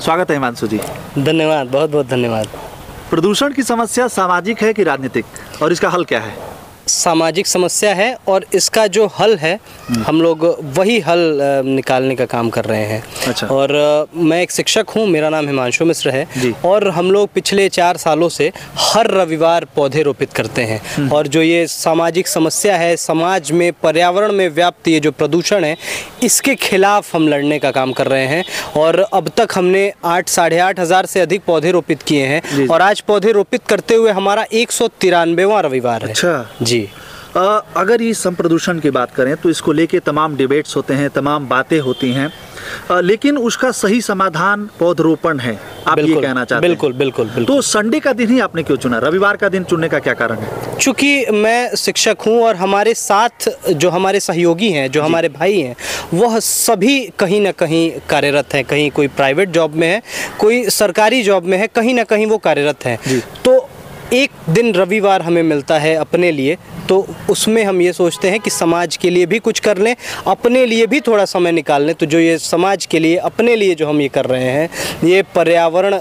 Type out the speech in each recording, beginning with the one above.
स्वागत है हिमांशु जी। धन्यवाद, बहुत बहुत धन्यवाद। प्रदूषण की समस्या सामाजिक है कि राजनीतिक, और इसका हल क्या है? सामाजिक समस्या है और इसका जो हल है हम लोग वही हल निकालने का काम कर रहे हैं। अच्छा। और मैं एक शिक्षक हूँ, मेरा नाम हिमांशु मिश्र है जी। और हम लोग पिछले 4 सालों से हर रविवार पौधे रोपित करते हैं। और जो ये सामाजिक समस्या है, समाज में पर्यावरण में व्याप्त ये जो प्रदूषण है, इसके खिलाफ हम लड़ने का काम कर रहे हैं। और अब तक हमने 8 साढ़े 8 हज़ार से अधिक पौधे रोपित किए हैं और आज पौधे रोपित करते हुए हमारा 193वां रविवार है। अच्छा जी। अगर ये सम प्रदूषण की बात करें तो इसको लेके तमाम डिबेट्स होते हैं, तमाम बातें होती हैं, लेकिन उसका सही समाधान पौधरोपण है, आप ये कहना चाहते हैं? बिल्कुल बिल्कुल बिल्कुल। तो संडे का दिन ही आपने क्यों चुना, रविवार का दिन चुनने का क्या कारण है? चूँकि मैं शिक्षक हूँ और हमारे साथ जो हमारे सहयोगी हैं, जो हमारे भाई हैं, वह सभी कहीं ना कहीं कार्यरत हैं। कहीं कोई प्राइवेट जॉब में है, कोई सरकारी जॉब में है, कहीं ना कहीं वो कार्यरत हैं। तो एक दिन रविवार हमें मिलता है अपने लिए, तो उसमें हम ये सोचते हैं कि समाज के लिए भी कुछ कर लें, अपने लिए भी थोड़ा समय निकाल लें। तो जो ये समाज के लिए, अपने लिए जो हम ये कर रहे हैं, ये पर्यावरण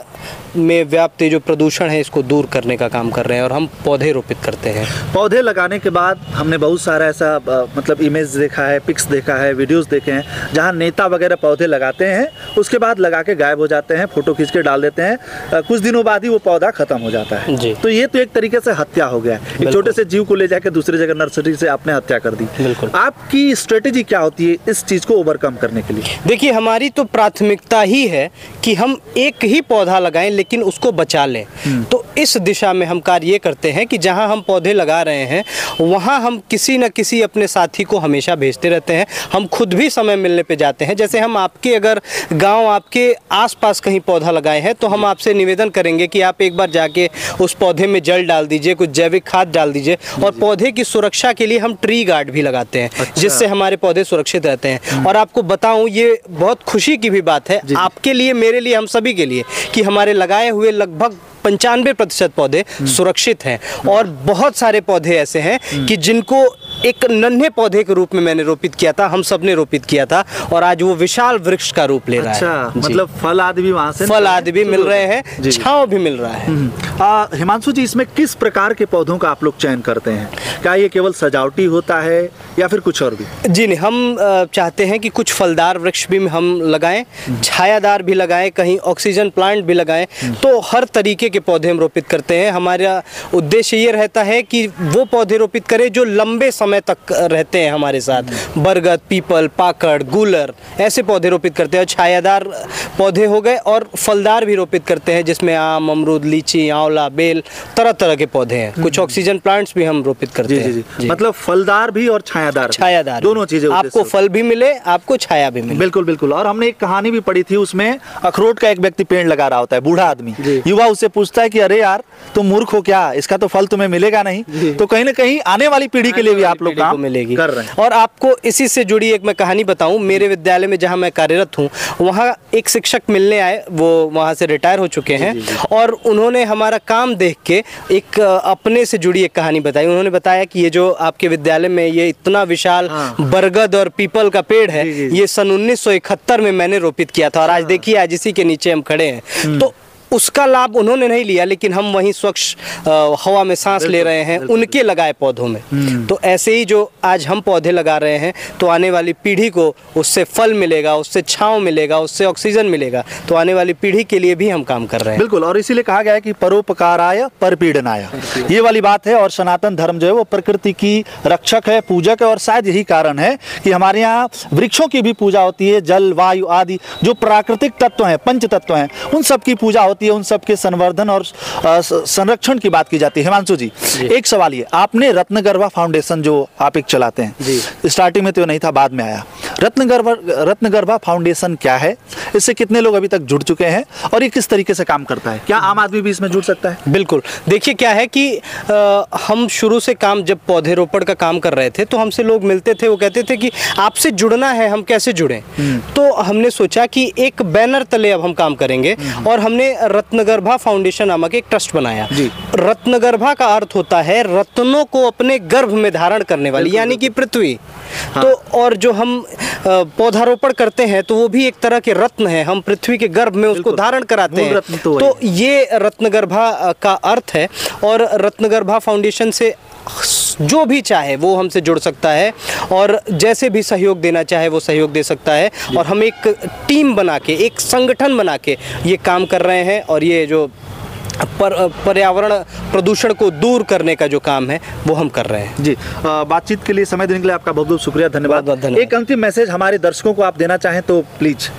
में व्याप्त जो प्रदूषण है इसको दूर करने का काम कर रहे हैं और हम पौधे रोपित करते हैं। पौधे लगाने के बाद हमने बहुत सारा ऐसा मतलब इमेज देखा है, पिक्स देखा है, वीडियोस देखे हैं, जहां नेता वगैरह पौधे लगाते हैं, उसके बाद लगा के गायब हो जाते हैं, फोटो खींच के डाल देते हैं, कुछ दिनों बाद ही वो पौधा खत्म हो जाता है जी। तो ये तो एक तरीके से हत्या हो गया है। एक छोटे से जीव को ले जाके दूसरी जगह नर्सरी से आपने हत्या कर दी। आपकी स्ट्रेटेजी क्या होती है इस चीज को ओवरकम करने के लिए? देखिए, हमारी तो प्राथमिकता ही है कि हम एक ही पौधा लगाएं लेकिन उसको बचा लें। तो इस दिशा में हम कार्य करते हैं कि जहां हम पौधे लगा रहे हैं वहां हम किसी न किसी अपने साथी को हमेशा भेजते रहते हैं। हम खुद भी समय मिलने पे जाते हैं। जैसे हम आपके अगर गांव, आपके आसपास कहीं पौधा लगाए हैं तो हम आपसे निवेदन करेंगे कि आप एक बार जाके उस पौधे में जल डाल दीजिए, कुछ जैविक खाद डाल दीजिए। और पौधे की सुरक्षा के लिए हम ट्री गार्ड भी लगाते हैं। अच्छा। जिससे हमारे पौधे सुरक्षित रहते हैं। और आपको बताऊं, ये बहुत खुशी की भी बात है आपके लिए, मेरे लिए, हम सभी के लिए, कि हमारे लगाए हुए लगभग 95% पौधे सुरक्षित हैं। और बहुत सारे पौधे ऐसे हैं कि जिनको एक नन्हे पौधे के रूप में मैंने रोपित किया था, हम सब ने रोपित किया था, और आज वो विशाल वृक्ष का रूप ले रहा है। अच्छा, मतलब फल आदि भी वहाँ से, फल आदि भी मिल रहे हैं, छांव भी मिल रहा है। हिमांशु जी, इसमें किस प्रकार के पौधों का आप लोग चयन करते हैं? क्या ये केवल सजावटी होता है या फिर कुछ और भी? जी नहीं, हम चाहते हैं कि कुछ फलदार वृक्ष भी हम लगाएं, छायादार भी लगाएं, कहीं ऑक्सीजन प्लांट भी लगाएं। तो हर तरीके के पौधे हम रोपित करते हैं। हमारा उद्देश्य ये रहता है कि वो पौधे रोपित करें जो लंबे समय तक रहते हैं हमारे साथ। बरगद, पीपल, पाकड़, गूलर, ऐसे पौधे रोपित करते हैं। छायादार पौधे हो गए, और फलदार भी रोपित करते हैं जिसमें आम, अमरूद, लीची, आंवला, बेल, तरह तरह के पौधे हैं। कुछ ऑक्सीजन प्लांट्स भी हम रोपित करते हैं। जी। मतलब फलदार भी और छायादार दोनों चीजें, आपको फल भी मिले, आपको छाया भी मिले। बिल्कुल बिल्कुल। और हमने एक कहानी भी पढ़ी थी, उसमें अखरोट का एक व्यक्ति पेड़ लगा रहा होता है, बूढ़ा आदमी। युवा उससे पूछता है कि अरे यार, तुम मूर्ख हो क्या, इसका तो फल तुम्हें मिलेगा नहीं। तो कहीं ना कहीं आने वाली पीढ़ी के लिए भी आप लोग काम मिलेगी कर रहे हैं। और आपको इसी से जुड़ी एक मैं कहानी बताऊं। मेरे विद्यालय में जहां मैं कार्यरत हूं, वहां एक शिक्षक मिलने आए, वो वहां से रिटायर हो चुके हैं। और उन्होंने हमारा काम देख के एक अपने से जुड़ी एक कहानी बताई। उन्होंने बताया कि ये जो आपके विद्यालय में ये इतना विशाल बरगद और पीपल का पेड़ है, ये सन 1971 में मैंने रोपित किया था, और आज देखिए, आज इसी के नीचे हम खड़े हैं। तो उसका लाभ उन्होंने नहीं लिया, लेकिन हम वहीं स्वच्छ हवा में सांस ले रहे हैं उनके लगाए पौधों में। तो ऐसे ही जो आज हम पौधे लगा रहे हैं, तो आने वाली पीढ़ी को उससे फल मिलेगा, उससे छांव मिलेगा, उससे ऑक्सीजन मिलेगा। तो आने वाली पीढ़ी के लिए भी हम काम कर रहे हैं। बिल्कुल। और इसीलिए कहा गया है कि परोपकाराय परपीडनाय, ये वाली बात है। और सनातन धर्म जो है वो प्रकृति की रक्षक है, पूजक है। और शायद यही कारण है कि हमारे यहाँ वृक्षों की भी पूजा होती है, जल, वायु आदि जो प्राकृतिक तत्व हैं, पंच तत्व हैं, उन सब की पूजा होती है, उन सब के संवर्धन और संरक्षण की बात की जाती है। हिमांशु जी, एक सवाल ये, आपने रत्नगर्भा फाउंडेशन जो आप एक चलाते हैं, स्टार्टिंग में तो नहीं था, बाद में आया। रत्नगर्भा फाउंडेशन क्या है, इससे कितने लोग अभी तक जुड़ चुके हैं, और ये किस तरीके से काम करता है? क्या आम आदमी भी इसमें जुड़ सकता है? बिल्कुल। देखिए, क्या है कि हम शुरू से काम, जब पौधे रोपण का काम कर रहे थे, तो हमसे लोग मिलते थे, वो कहते थे कि आपसे जुड़ना है, हम कैसे जुड़ें? तो हमने सोचा कि एक बैनर तले अब हम काम करेंगे, और हमने रत्नगर्भा फाउंडेशन नामक एक ट्रस्ट बनाया। जी। रत्नगर्भा का अर्थ होता है रत्नों को अपने गर्भ में धारण करने वाली, यानी कि पृथ्वी। हाँ। तो और जो हम पौधारोपण करते हैं तो वो भी एक तरह के रत्न है, हम पृथ्वी के गर्भ में उसको धारण कराते हैं। तो ये रत्नगर्भा का अर्थ है। और रत्नगर्भा फाउंडेशन से जो भी चाहे वो हमसे जुड़ सकता है और जैसे भी सहयोग देना चाहे वो सहयोग दे सकता है। और हम एक टीम बना के, एक संगठन बना के ये काम कर रहे हैं। और ये जो पर्यावरण प्रदूषण को दूर करने का जो काम है वो हम कर रहे हैं। जी, बातचीत के लिए, समय देने के लिए आपका बहुत बहुत शुक्रिया, धन्यवाद। एक अंतिम मैसेज हमारे दर्शकों को आप देना चाहें तो प्लीज।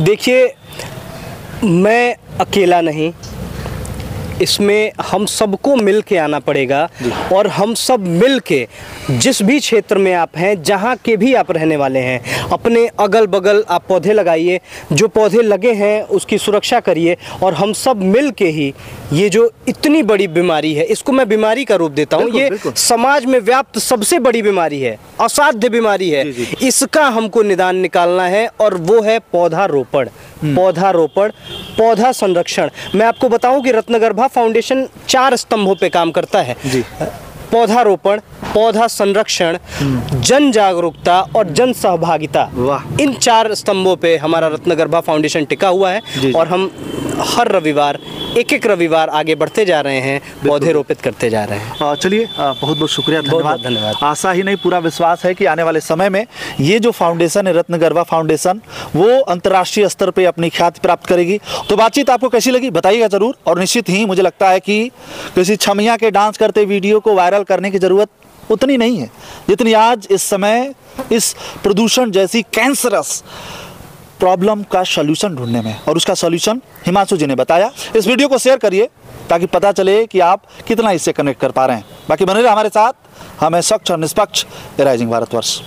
देखिए, मैं अकेला नहीं, इसमें हम सबको मिल के आना पड़ेगा। और हम सब मिल के जिस भी क्षेत्र में आप हैं, जहाँ के भी आप रहने वाले हैं, अपने अगल बगल आप पौधे लगाइए, जो पौधे लगे हैं उसकी सुरक्षा करिए। और हम सब मिल के ही ये जो इतनी बड़ी बीमारी है, इसको मैं बीमारी का रूप देता हूँ, ये समाज में व्याप्त सबसे बड़ी बीमारी है, असाध्य बीमारी है। इसका हमको निदान निकालना है और वो है पौधारोपण। पौधारोपण, पौधा संरक्षण। मैं आपको बताऊं कि रत्नगर्भा फाउंडेशन 4 स्तंभों पे काम करता है। पौधारोपण, पौधा संरक्षण, जन जागरूकता और जन सहभागिता। इन 4 स्तंभों पे हमारा रत्नगर्भा फाउंडेशन टिका हुआ है। और हम हर रविवार एक रविवार आगे बढ़ते जा रहे हैं, पौधे रोपित करते जा रहे हैं। चलिए, बहुत बहुत शुक्रिया, धन्यवाद। आशा ही नहीं, पूरा विश्वास है कि आने वाले समय में ये जो फाउंडेशन है, रत्नगर्भा फाउंडेशन, वो अंतर्राष्ट्रीय स्तर पे अपनी ख्याति प्राप्त करेगी। तो बातचीत आपको कैसी लगी बताइएगा जरूर। और निश्चित ही मुझे लगता है कि किसी छमिया के डांस करते वीडियो को वायरल करने की जरूरत उतनी नहीं है जितनी आज इस समय इस प्रदूषण जैसी कैंसरस प्रॉब्लम का सॉल्यूशन ढूंढने में। और उसका सॉल्यूशन हिमांशु जी ने बताया। इस वीडियो को शेयर करिए ताकि पता चले कि आप कितना इससे कनेक्ट कर पा रहे हैं। बाकी बने रहे हमारे साथ। हम हैं स्वच्छ और निष्पक्ष राइजिंग भारतवर्ष।